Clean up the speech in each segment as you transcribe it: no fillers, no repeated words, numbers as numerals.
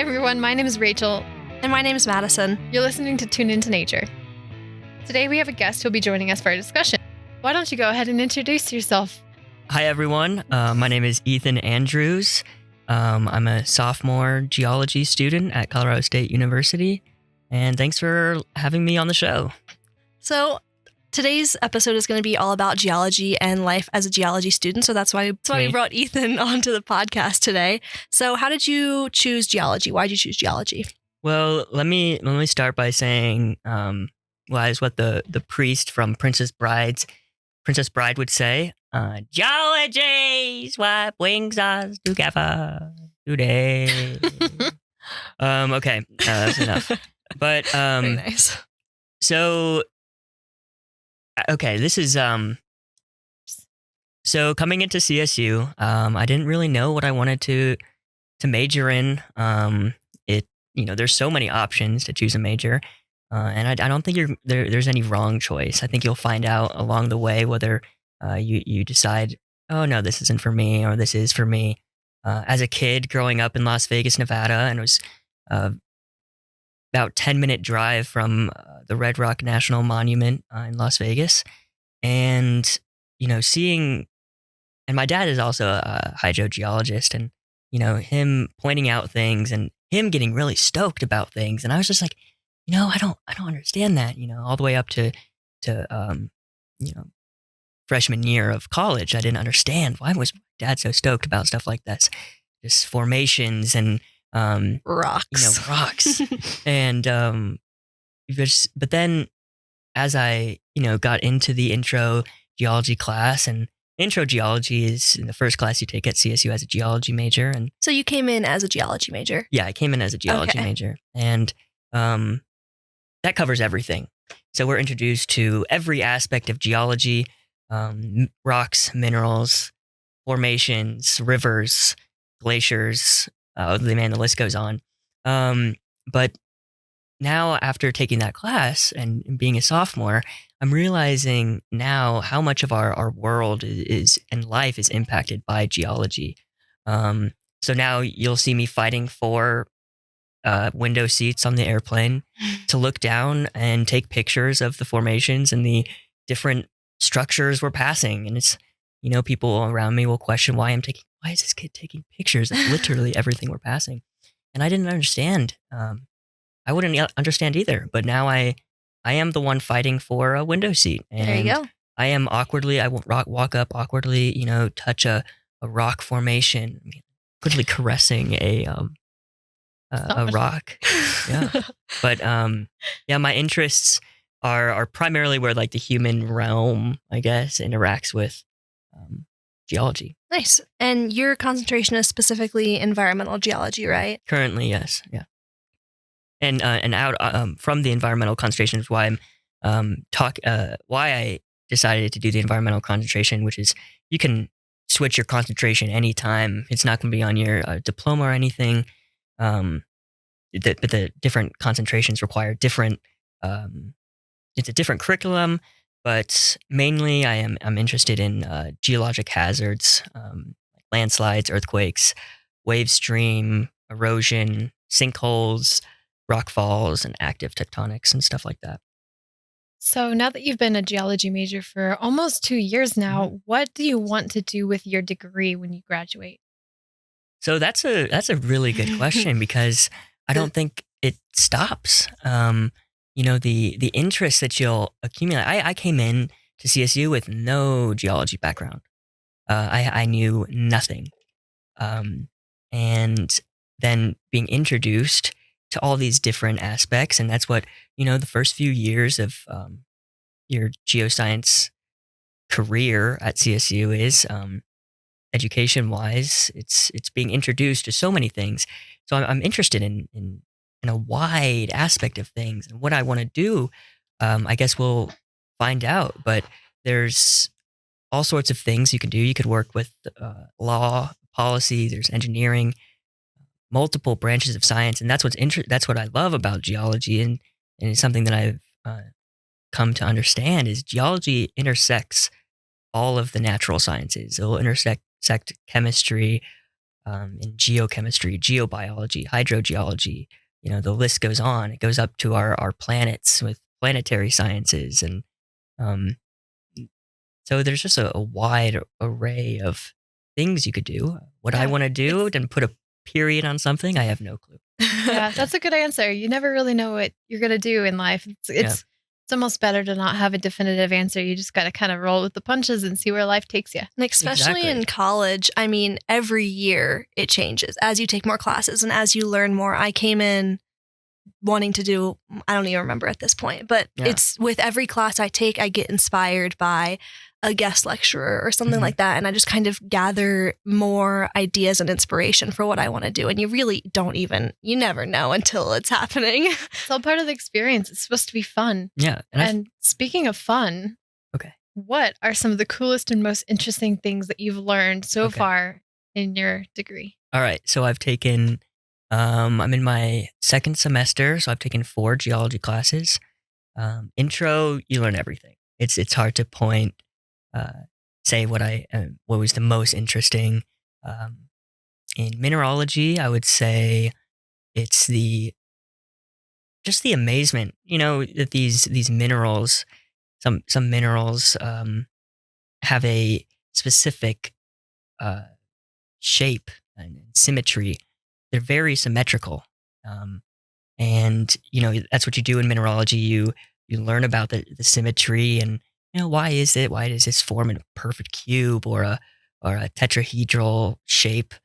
everyone, my name is Rachel. And my name is Madison. You're listening to Tune Into Nature. Today we have a guest who will be joining us for our discussion. Why don't you go ahead and introduce yourself? Hi, everyone. My name is Ethan Andrews. I'm a sophomore geology student at Colorado State University. And thanks for having me on the show. So today's episode is going to be all about geology and life as a geology student. So that's why we brought Ethan onto the podcast today. So how did you choose geology? Why did you choose geology? Well, let me start by saying, is what the priest from Princess Bride would say. Geology's what brings us together today. Okay, that's enough. But Very nice. So, okay, this is so coming into CSU, I didn't really know what I wanted to major in. There's so many options to choose a major, and I don't think there's any wrong choice. I think you'll find out along the way whether you decide, oh no, this isn't for me, or this is for me. As a kid growing up in Las Vegas, Nevada, and it was about 10-minute drive from the Red Rock National Monument in Las Vegas, and seeing, and my dad is also a hydrogeologist, and him pointing out things and him getting really stoked about things, and I was just like, I don't understand that, all the way up to freshman year of college. I didn't understand, why was my dad so stoked about stuff like this, just formations and rocks. Rocks. And but then as I got into the intro geology class, and intro geology is in the first class you take at CSU as a geology major. And so you came in as a geology major? Yeah, I came in as a geology major, and that covers everything. So we're introduced to every aspect of geology, rocks, minerals, formations, rivers, glaciers. The list goes on. But now, after taking that class and being a sophomore, I'm realizing now how much of our world is and life is impacted by geology. So now you'll see me fighting for window seats on the airplane to look down and take pictures of the formations and the different structures we're passing. And it's, people around me will question why is this kid taking pictures of literally everything we're passing? And I didn't understand. I wouldn't understand either. But now I am the one fighting for a window seat. And there you go. I will walk up awkwardly, touch a rock formation, quickly caressing a rock. Yeah. But my interests are primarily where like the human realm, I guess, interacts with geology. Nice. And your concentration is specifically environmental geology, right? Currently, yes. Yeah. And out from the environmental concentration is why I'm why I decided to do the environmental concentration, which is you can switch your concentration anytime. It's not going to be on your diploma or anything. But the different concentrations require different. It's a different curriculum, but mainly I'm interested in geologic hazards, like landslides, earthquakes, wave stream, erosion, sinkholes, rock falls, and active tectonics and stuff like that. So now that you've been a geology major for almost 2 years now, what do you want to do with your degree when you graduate? So that's a really good question, because I don't think it stops. The interest that you'll accumulate. I came in to CSU with no geology background. I knew nothing. And then being introduced to all these different aspects, and that's what, the first few years of your geoscience career at CSU is, education-wise. It's being introduced to so many things. So I'm interested in a wide aspect of things, and what I want to do, I guess we'll find out. But there's all sorts of things you can do. You could work with law, policy. There's engineering, multiple branches of science, and that's what I love about geology, and it's something that I've come to understand is geology intersects all of the natural sciences. It will intersect chemistry, in geochemistry, geobiology, hydrogeology. The list goes on. It goes up to our planets with planetary sciences. And so there's just a wide array of things you could do. What I Yeah, want to do and put a period on something, I have no clue. yeah, that's a good answer. You never really know what you're gonna do in life. It's Yeah. it's it's almost better to not have a definitive answer. You just got to kind of roll with the punches and see where life takes you. And especially Exactly. in college, I mean, every year it changes as you take more classes and as you learn more. I came in wanting to do, I don't even remember at this point, but Yeah. it's with every class I take, I get inspired by a guest lecturer or something Mhm. like that. And I just kind of gather more ideas and inspiration for what I want to do. And you really you never know until it's happening. It's all part of the experience. It's supposed to be fun. Yeah. And speaking of fun, Okay. what are some of the coolest and most interesting things that you've learned so Okay. far in your degree? All right. So I've taken, I'm in my second semester, so I've taken 4 geology classes. Intro, you learn everything. It's hard to say what was the most interesting. In mineralogy, I would say it's just the amazement, that these minerals, some minerals, have a specific uh, shape and symmetry. They're very symmetrical. And that's what you do in mineralogy. You learn about the symmetry, and why does this form in a perfect cube or a tetrahedral shape,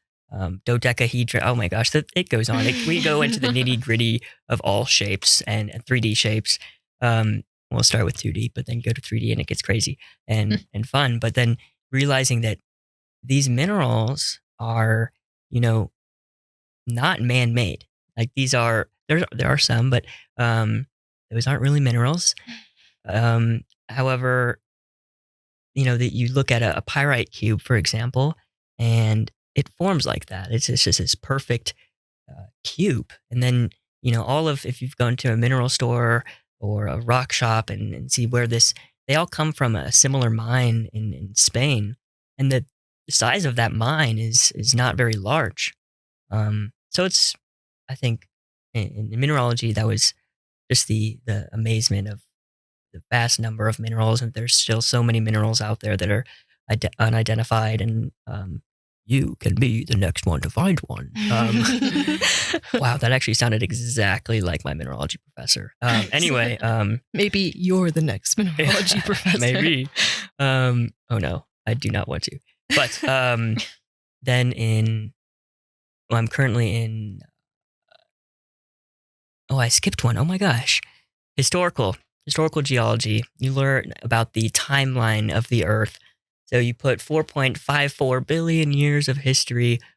dodecahedron. Oh my gosh, it goes on. We go into the nitty gritty of all shapes and 3D shapes. We'll start with 2D, but then go to 3D, and it gets crazy and fun. But then realizing that these minerals are, not man-made. Like there are some, but those aren't really minerals. However, that you look at a pyrite cube, for example, and it forms like that. It's just this perfect cube. And then, if you've gone to a mineral store or a rock shop and see where they all come from a similar mine in Spain. And the size of that mine is not very large. So I think in mineralogy, that was just the amazement of the vast number of minerals. And there's still so many minerals out there that are unidentified, and you can be the next one to find one. Wow, that actually sounded exactly like my mineralogy professor. Anyway, Maybe you're the next mineralogy professor. maybe. Oh no, I do not want to. But then I'm currently in. Oh, I skipped one. Oh my gosh, historical geology. You learn about the timeline of the Earth. So you put 4.54 billion years of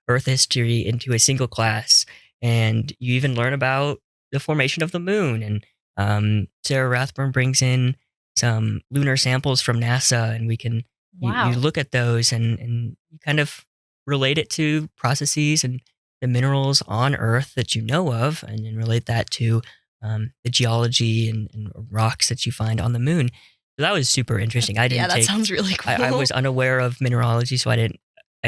Earth history, into a single class, and you even learn about the formation of the moon. And Sarah Rathburn brings in some lunar samples from NASA, and we can Wow. you look at those and you kind of relate it to processes and the minerals on Earth that you know of, and then relate that to the geology and rocks that you find on the moon. So that was super interesting. That sounds really cool. I was unaware of mineralogy, so I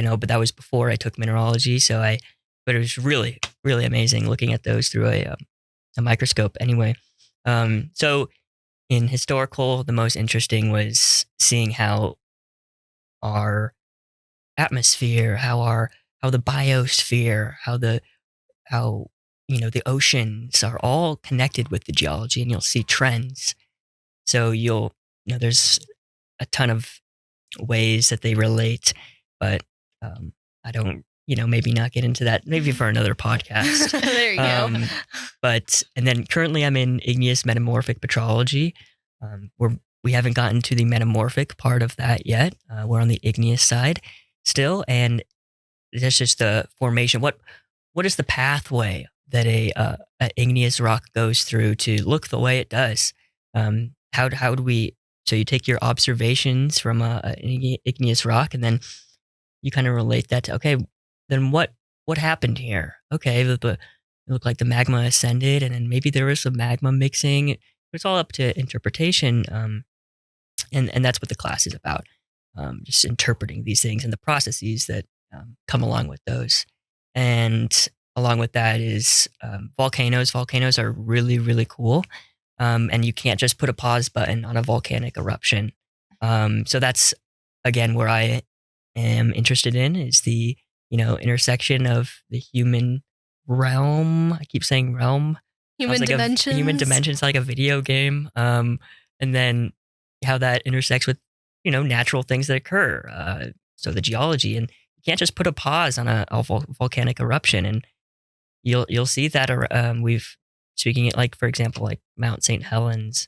know, but that was before I took mineralogy. But it was really, really amazing looking at those through a microscope. Anyway, so in historical, the most interesting was seeing how our atmosphere, how the biosphere, how the oceans are all connected with the geology, and you'll see trends. So there's a ton of ways that they relate, but I don't, maybe not get into that. Maybe for another podcast. There you go. And then currently I'm in igneous metamorphic petrology. We haven't gotten to the metamorphic part of that yet. We're on the igneous side still, and that's just the formation. What is the pathway that a igneous rock goes through to look the way it does? How do we? So you take your observations from an igneous rock, and then you kind of relate that to, okay, then what happened here? Okay, it looked like the magma ascended, and then maybe there was some magma mixing. It's all up to interpretation, and that's what the class is about. Just interpreting these things and the processes that come along with those. And along with that is volcanoes. Volcanoes are really, really cool. And you can't just put a pause button on a volcanic eruption. So that's, again, where I am interested in is the, intersection of the human realm. I keep saying realm. Human Sounds like dimensions. Human dimensions, like a video game. And then how that intersects with, natural things that occur. So the geology, and you can't just put a pause on a volcanic eruption. And you'll see that we've speaking it, like, for example, like Mount St. Helens,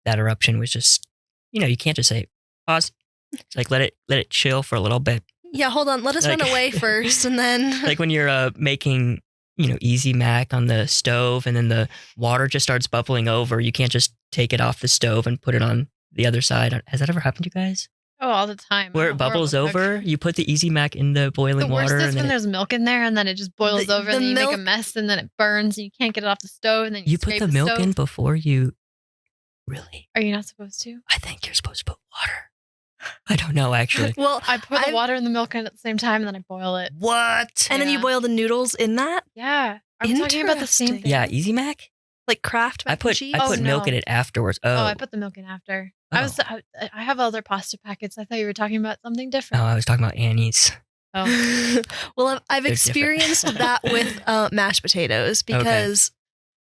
that eruption was just, you can't just say pause. It's like let it chill for a little bit. Yeah, hold on. Let us run away first, and then like when you're making Easy Mac on the stove, and then the water just starts bubbling over. You can't just take it off the stove and put it on the other side. Has that ever happened to you guys? Oh, all the time. Where it bubbles over, you put the Easy Mac in the boiling water. The worst is and when then there's milk in there, and then it just boils over, and then you make a mess, and then it burns, and you can't get it off the stove, and then you put the milk in before you. Really? Are you not supposed to? I think you're supposed to put water. I don't know, actually. Well, I put the water and the milk in at the same time, and then I boil it. What? And then you boil the noodles in that? Yeah. I'm talking about the same thing. Yeah, Easy Mac? Like Kraft mac and cheese? I put milk in it afterwards. Oh, I put the milk in after. Oh. I have other pasta packets. I thought you were talking about something different. Oh, I was talking about Annie's. Oh. Well, I've experienced that with mashed potatoes because,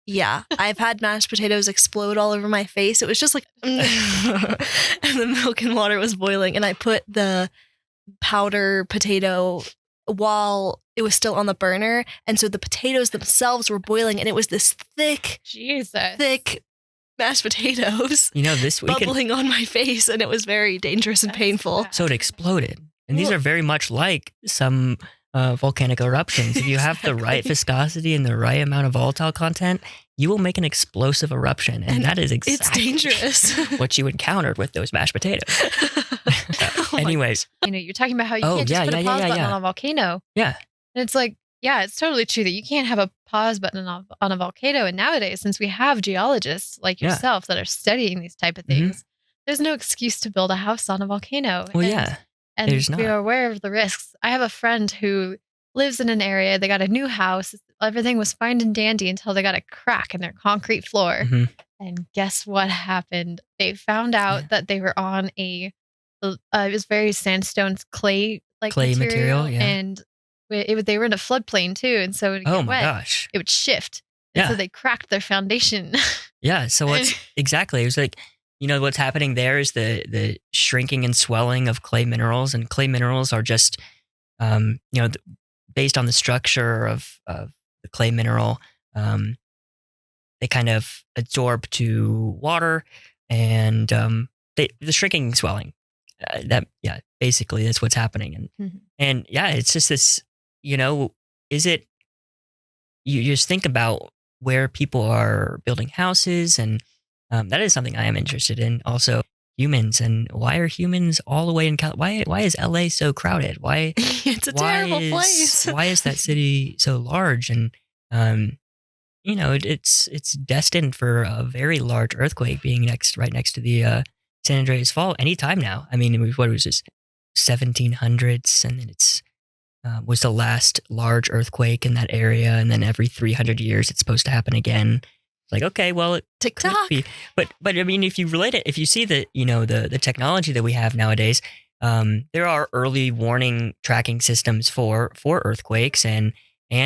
yeah, I've had mashed potatoes explode all over my face. It was just like, and the milk and water was boiling, and I put the powder potato while it was still on the burner, and so the potatoes themselves were boiling, and it was this thick mashed potatoes this weekend bubbling on my face, and it was very dangerous and painful. So it exploded. And these are very much like some volcanic eruptions. If you have the right viscosity and the right amount of volatile content, you will make an explosive eruption. And that is exactly it's dangerous. what you encountered with those mashed potatoes. Anyways. You're talking about how you can't just put a pause button on a volcano. Yeah. And it's like, yeah, it's totally true that you can't have a pause button on a volcano. And nowadays, since we have geologists like yourself that are studying these type of things, there's no excuse to build a house on a volcano. Well, and we are aware of the risks. I have a friend who lives in an area. They got a new house. Everything was fine and dandy until they got a crack in their concrete floor. Mm-hmm. And guess what happened? They found out that they were on it was very sandstone clay material. Yeah. And they were in a floodplain too. And so it would get wet. It would shift. And so they cracked their foundation. Yeah. So what's exactly, it was like, what's happening there is the shrinking and swelling of clay minerals, and clay minerals are just, based on the structure of the clay mineral, they kind of absorb to water, and the shrinking and swelling. Basically that's what's happening, and it's just this. Is it? You just think about where people are building houses, and that is something I am interested in. Also, humans, and why are humans all the way in California? Why is LA so crowded? Why it's a terrible place? Why is that city so large? And it's destined for a very large earthquake being right next to the San Andreas Fault anytime now. I mean, what was this 1700s, and then it's was the last large earthquake in that area, and then every 300 years it's supposed to happen again. Like, okay, well, it TikTok. could be. But I mean, if you relate it, if you see the technology that we have nowadays, there are early warning tracking systems for earthquakes and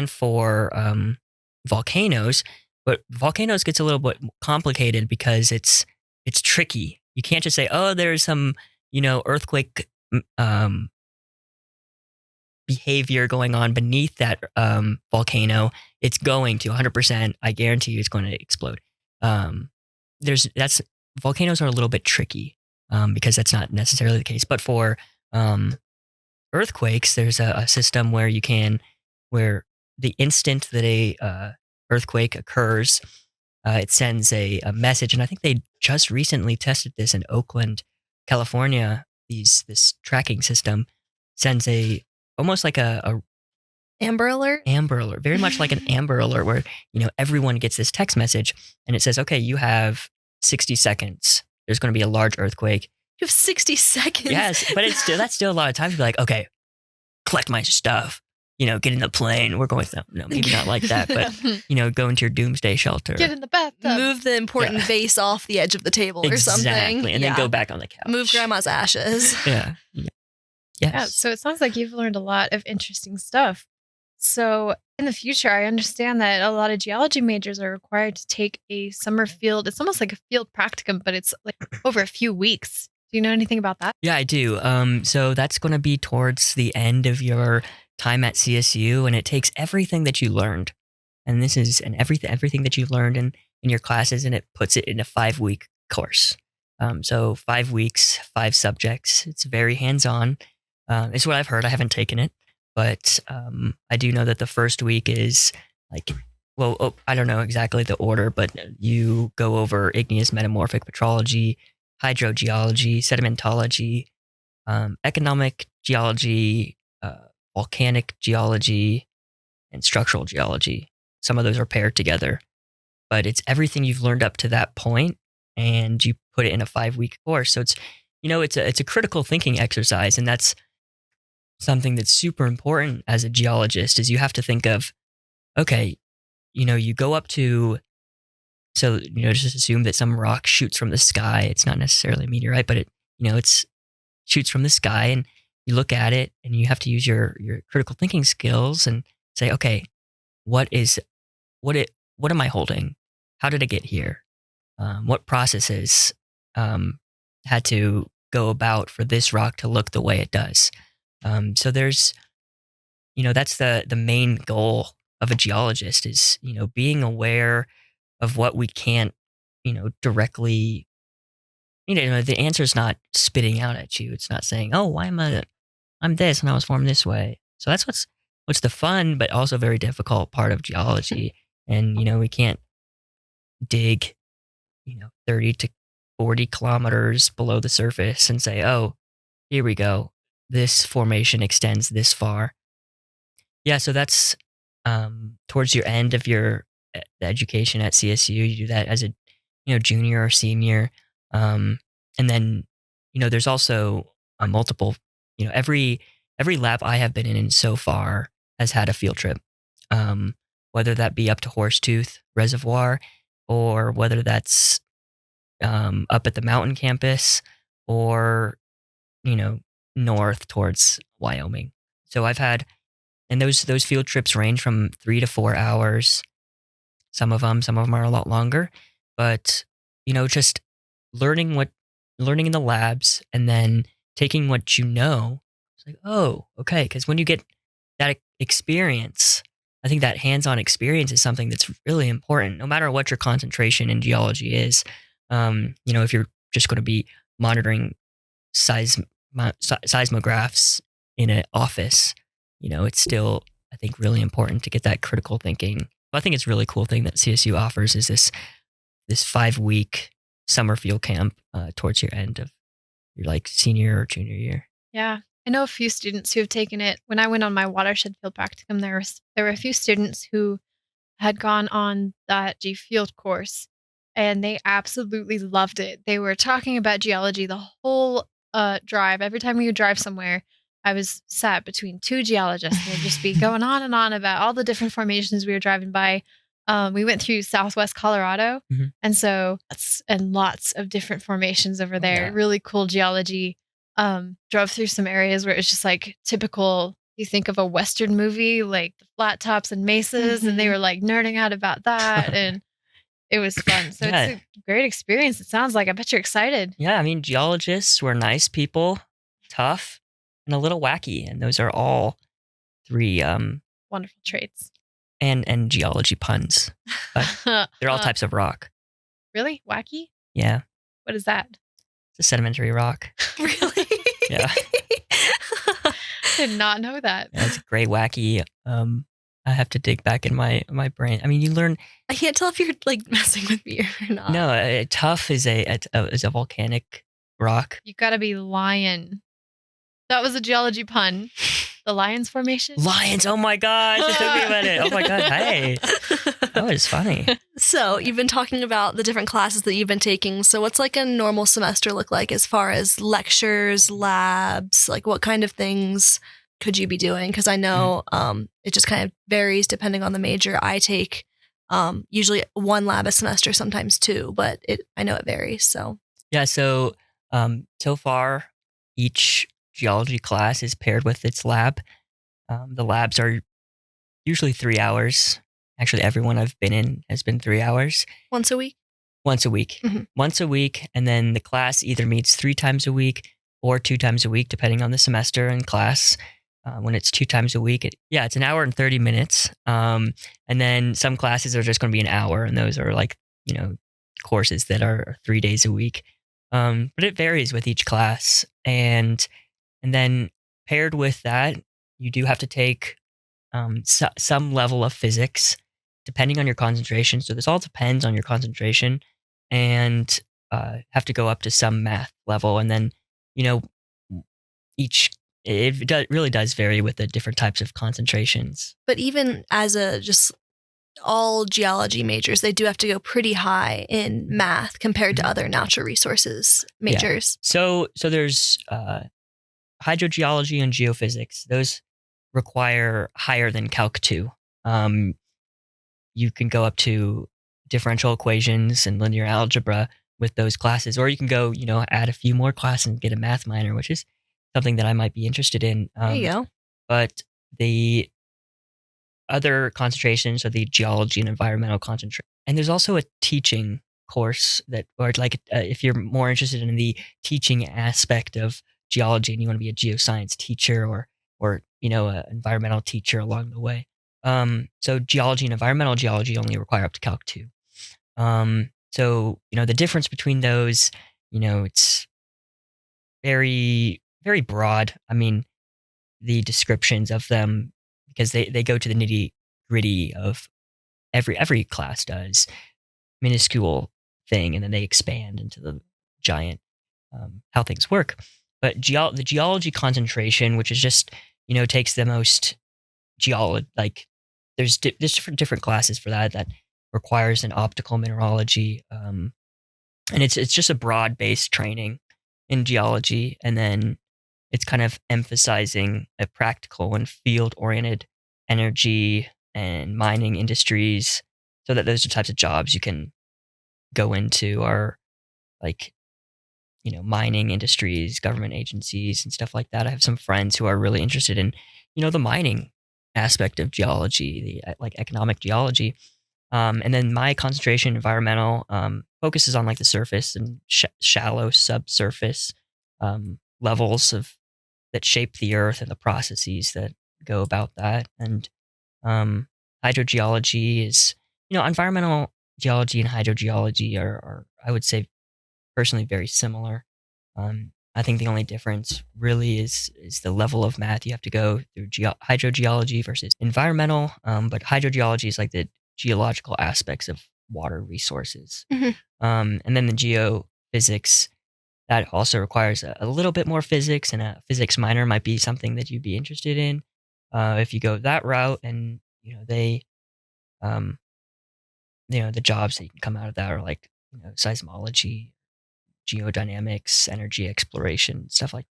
for volcanoes. But volcanoes gets a little bit complicated because it's tricky. You can't just say, oh, there's some earthquake behavior going on beneath that volcano. It's going to 100%. I guarantee you, it's going to explode. Volcanoes are a little bit tricky because that's not necessarily the case. But for earthquakes, there's a system where the instant that a earthquake occurs, it sends a message. And I think they just recently tested this in Oakland, California. This tracking system sends almost like a Amber Alert? Amber Alert. Very much like an Amber Alert where, everyone gets this text message and it says, okay, you have 60 seconds. There's going to be a large earthquake. You have 60 seconds? Yes, but that's still a lot of time to be like, okay, collect my stuff. get in the plane. We're going, no, maybe not like that, but, go into your doomsday shelter. Get in the bathtub. Move the important vase off the edge of the table or something. Exactly. And then go back on the couch. Move grandma's ashes. Yeah. Yes. Yeah. So it sounds like you've learned a lot of interesting stuff. So in the future, I understand that a lot of geology majors are required to take a summer field. It's almost like a field practicum, but it's like over a few weeks. Do you know anything about that? Yeah, I do. So that's going to be towards the end of your time at CSU, and it takes everything that you learned, and everything that you've learned in your classes, and it puts it in a 5-week course. So 5 weeks, 5 subjects. It's very hands-on. It's what I've heard. I haven't taken it. But I do know that the first week is I don't know exactly the order, but you go over igneous metamorphic petrology, hydrogeology, sedimentology, economic geology, volcanic geology, and structural geology. Some of those are paired together, but it's everything you've learned up to that point, and you put it in a 5-week course. So it's a critical thinking exercise, and that's something that's super important as a geologist. Is you have to think of, okay, you go up to, so just assume that some rock shoots from the sky. It's not necessarily a meteorite, but it's shoots from the sky, and you look at it, and you have to use your critical thinking skills and say, okay, what am I holding? How did it get here? What processes had to go about for this rock to look the way it does? So there's, that's the main goal of a geologist is, being aware of what we can't, directly, the answer is not spitting out at you. It's not saying, oh, I'm this and I was formed this way. So that's what's the fun, but also very difficult part of geology. And, we can't dig, 30 to 40 kilometers below the surface and say, oh, here we go. This formation extends this far. Yeah, so that's towards your end of your education at CSU. You do that as a junior or senior, and then there's also a multiple. Every lab I have been in so far has had a field trip, whether that be up to Horsetooth Reservoir, or whether that's up at the mountain campus, or north towards Wyoming. So I've had, and those field trips range from 3 to 4 hours. Some of them are a lot longer, but just learning in the labs, and then taking what it's like, oh, okay. Because when you get that experience, I think that hands-on experience is something that's really important, no matter what your concentration in geology is. If you're just going to be monitoring seismographs in an office, it's still, I think, really important to get that critical thinking. But I think it's a really cool thing that CSU offers is this 5-week summer field camp towards your end of your senior or junior year. Yeah. I know a few students who have taken it. When I went on my watershed field practicum, there were a few students who had gone on that G field course, and they absolutely loved it. They were talking about geology the whole drive. Every time we would drive somewhere, I was sat between 2 geologists, and they'd just be going on and on about all the different formations we were driving by. We went through Southwest Colorado, and so lots of different formations over there. Yeah. Really cool geology. Drove through some areas where it's just like typical. You think of a Western movie, like the flat tops and mesas, and they were nerding out about that, and it was fun. So yeah. It's a great experience. It sounds like. I bet you're excited. Yeah, I mean, geologists were nice people, tough, and a little wacky, and those are all 3 wonderful traits. And geology puns. But they're all types of rock. Really? Wacky? Yeah. What is that? It's a sedimentary rock. Really? Yeah. Did not know that. Yeah, it's great, wacky. I have to dig back in my brain. I mean, you learn. I can't tell if you're messing with me or not. No, tough is a volcanic rock. You gotta be lion. That was a geology pun. The Lions Formation? Lions, oh my gosh, it took me a minute. Oh my god, hey. That was funny. So you've been talking about the different classes that you've been taking. So what's a normal semester look like as far as lectures, labs, what kind of things could you be doing? Because I know it just kind of varies depending on the major. I take usually one lab a semester, sometimes two, but I know it varies. So yeah, so far each geology class is paired with its lab. The labs are usually 3 hours. Actually, everyone I've been in has been 3 hours. once a week? Once a week. Mm-hmm. Once a week. And then the class either meets 3 times a week or 2 times a week, depending on the semester and class. When it's 2 times a week, it's an hour and 30 minutes. And then some classes are just going to be an hour. And those are like, courses that are 3 days a week. But it varies with each class. And then paired with that, you do have to take some level of physics, depending on your concentration. So this all depends on your concentration, and have to go up to some math level. And then, really does vary with the different types of concentrations. But even as just all geology majors, they do have to go pretty high in math compared to other natural resources majors. Yeah. So there's hydrogeology and geophysics. Those require higher than Calc 2. You can go up to differential equations and linear algebra with those classes, or you can go, add a few more classes and get a math minor, which is something that I might be interested in. There you go. But the other concentrations are the geology and environmental concentration. And there's also a teaching course if you're more interested in the teaching aspect of geology and you want to be a geoscience teacher or an environmental teacher along the way. So geology and environmental geology only require up to Calc 2. So, the difference between those, it's very, very broad. I mean, the descriptions of them, because they go to the nitty gritty of every class does, minuscule thing, and then they expand into the giant, how things work. But the geology concentration, which is just, takes the most there's different classes for that requires an optical mineralogy. And it's just a broad-based training in geology. And then it's kind of emphasizing a practical and field-oriented energy and mining industries, so that those are types of jobs you can go into are mining industries, government agencies, and stuff like that. I have some friends who are really interested in, the mining aspect of geology, the economic geology. And then my concentration, environmental, focuses on the surface and shallow subsurface levels that shape the earth and the processes that go about that. And hydrogeology is, environmental geology and hydrogeology are I would say, personally very similar. I think the only difference really is the level of math you have to go through hydrogeology versus environmental. But hydrogeology is the geological aspects of water resources. Mm-hmm. And then the geophysics, that also requires a little bit more physics, and a physics minor might be something that you'd be interested in if you go that route. And, the jobs that you can come out of that are seismology, geodynamics, energy exploration, stuff like that.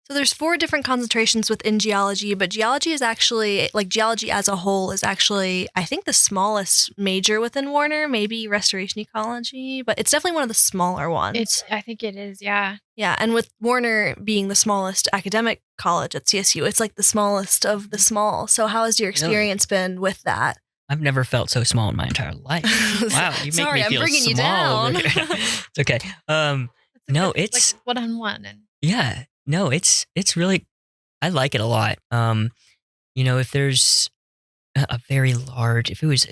So there's 4 different concentrations within geology, but geology is actually, geology as a whole is actually, I think, the smallest major within Warner, maybe restoration ecology, but it's definitely one of the smaller ones. I think it is, yeah. Yeah, and with Warner being the smallest academic college at CSU, it's the smallest of the small. So how has your experience been with that? I've never felt so small in my entire life. Wow, you make Sorry, me feel I'm bringing small. you down. It's okay. It's one-on-one. And yeah, no, it's really, I like it a lot. If there's a very large, if it was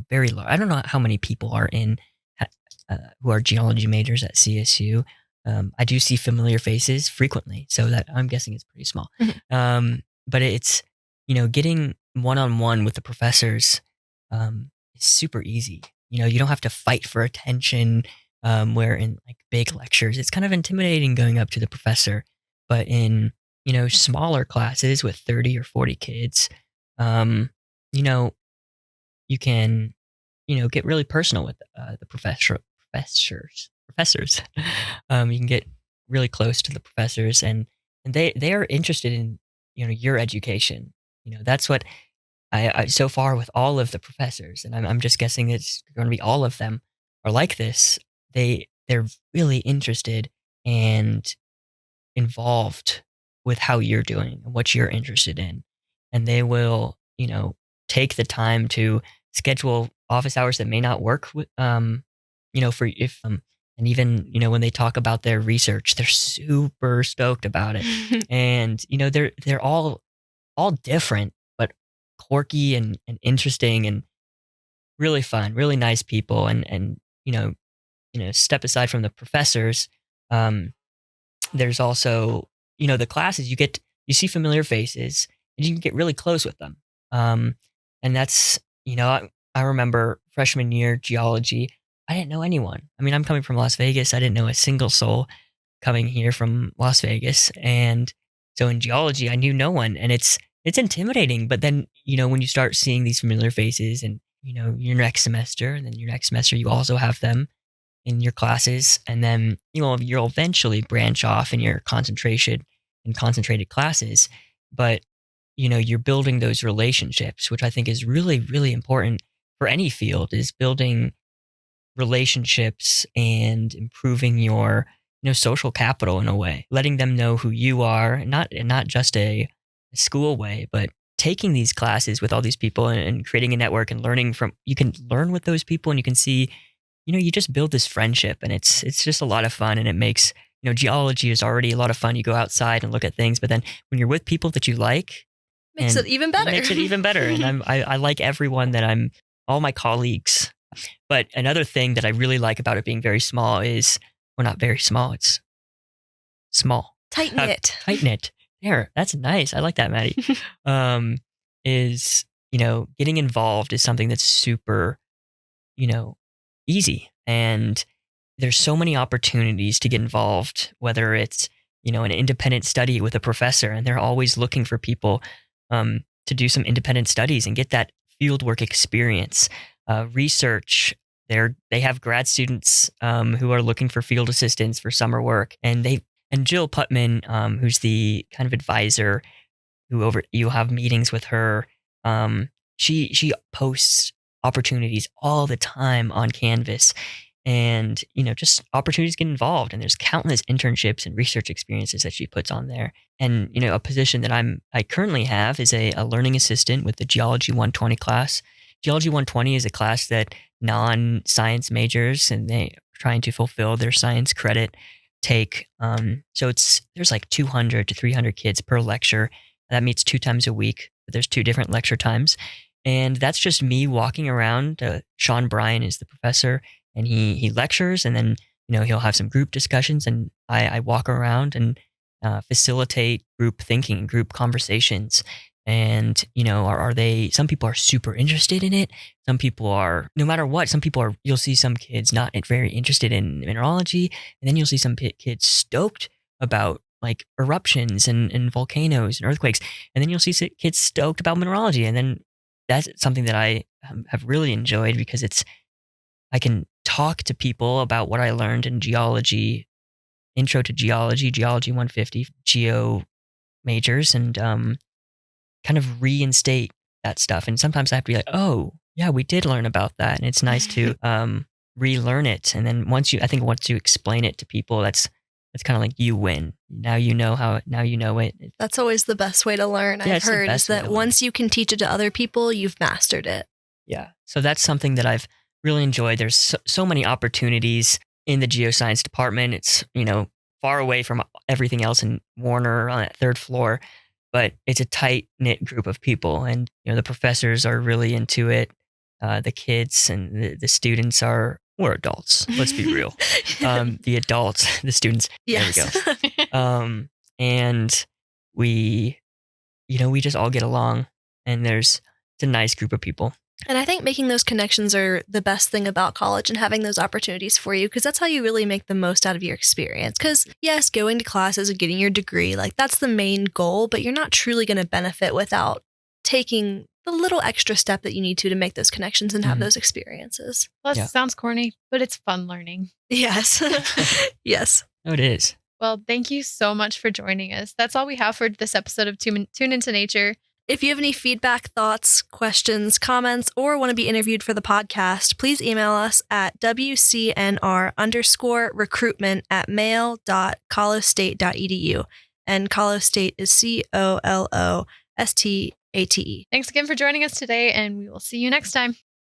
very large, I don't know how many people are in who are geology majors at CSU. I do see familiar faces frequently, so that I'm guessing it's pretty small. Mm-hmm. But it's, getting one-on-one with the professors is super easy. You don't have to fight for attention, where in big lectures, it's kind of intimidating going up to the professor. But in, smaller classes with 30 or 40 kids, you can, get really personal with the professors. You can get really close to the professors, and they are interested in your education. That's what I so far with all of the professors, and I'm just guessing it's going to be all of them are like this. They're really interested and involved with how you're doing and what you're interested in, and they will take the time to schedule office hours that may not work with for if and even when they talk about their research, they're super stoked about it. And they're all different, but quirky and interesting and really fun, really nice people. And step aside from the professors, there's also the classes. You see familiar faces and you can get really close with them. And that's I remember freshman year geology, I didn't know anyone. I mean, I'm coming from Las Vegas. I didn't know a single soul coming here from Las Vegas. And so in geology, I knew no one, and it's intimidating. But then, when you start seeing these familiar faces and, your next semester, and then your next semester, you also have them in your classes. And then, you'll eventually branch off in your concentration and concentrated classes. But, you're building those relationships, which I think is really, really important for any field, is building relationships and improving your social capital in a way, letting them know who you are, and not just a school way, but taking these classes with all these people and creating a network and you can learn with those people, and you can see you just build this friendship, and it's just a lot of fun, and it makes geology is already a lot of fun. You go outside and look at things, but then when you're with people that you like, makes it even better. It makes it even better. And I like everyone that all my colleagues. But another thing that I really like about it being very small is, well, not very small, it's small. Tight knit. Tight knit. There, that's nice. I like that, Maddie. Is, getting involved is something that's super, easy. And there's so many opportunities to get involved, whether it's, an independent study with a professor, and they're always looking for people to do some independent studies and get that fieldwork experience. Research, they have grad students who are looking for field assistants for summer work, and Jill Putman, who's the kind of advisor you'll have meetings with her. She posts opportunities all the time on Canvas, and just opportunities to get involved. And there's countless internships and research experiences that she puts on there. And a position that I currently have is a learning assistant with the Geology 120 class. Geology 120 is a class that non-science majors, and they are trying to fulfill their science credit, take. So there's like 200 to 300 kids per lecture. That meets 2 times a week. But there's 2 different lecture times. And that's just me walking around. Sean Bryan is the professor, and he lectures, and then he'll have some group discussions, and I walk around and facilitate group thinking and group conversations. And some people are super interested in it. Some people are, no matter what, you'll see some kids not very interested in mineralogy, and then you'll see some kids stoked about like eruptions and volcanoes and earthquakes, and then you'll see kids stoked about mineralogy. And then that's something that I have really enjoyed, because I can talk to people about what I learned in geology, intro to geology, Geology 150, geo majors, and kind of reinstate that stuff. And sometimes I have to be like, oh, yeah, we did learn about that. And it's nice to relearn it. And then once you explain it to people, that's kind of like you win. Now you know it. That's always the best way to learn. Yeah, I've heard is that once you can teach it to other people, you've mastered it. Yeah. So that's something that I've really enjoyed. There's so many opportunities in the geoscience department. It's, far away from everything else in Warner on that 3rd floor, but it's a tight knit group of people, and, the professors are really into it. The kids and the students we're adults. Let's be real. The adults, the students. Yes. There we go. And we just all get along, and it's a nice group of people. And I think making those connections are the best thing about college, and having those opportunities for you, because that's how you really make the most out of your experience. Because yes, going to classes and getting your degree, like that's the main goal, but you're not truly going to benefit without taking the little extra step that you need to make those connections and have those experiences. Plus, it sounds corny, but it's fun learning. Yes. Yes. No, it is. Well, thank you so much for joining us. That's all we have for this episode of Tune Into Nature. If you have any feedback, thoughts, questions, comments, or want to be interviewed for the podcast, please email us at wcnr_recruitment@mail.colostate.edu. And Colostate is COLOSTATE. Thanks again for joining us today, and we will see you next time.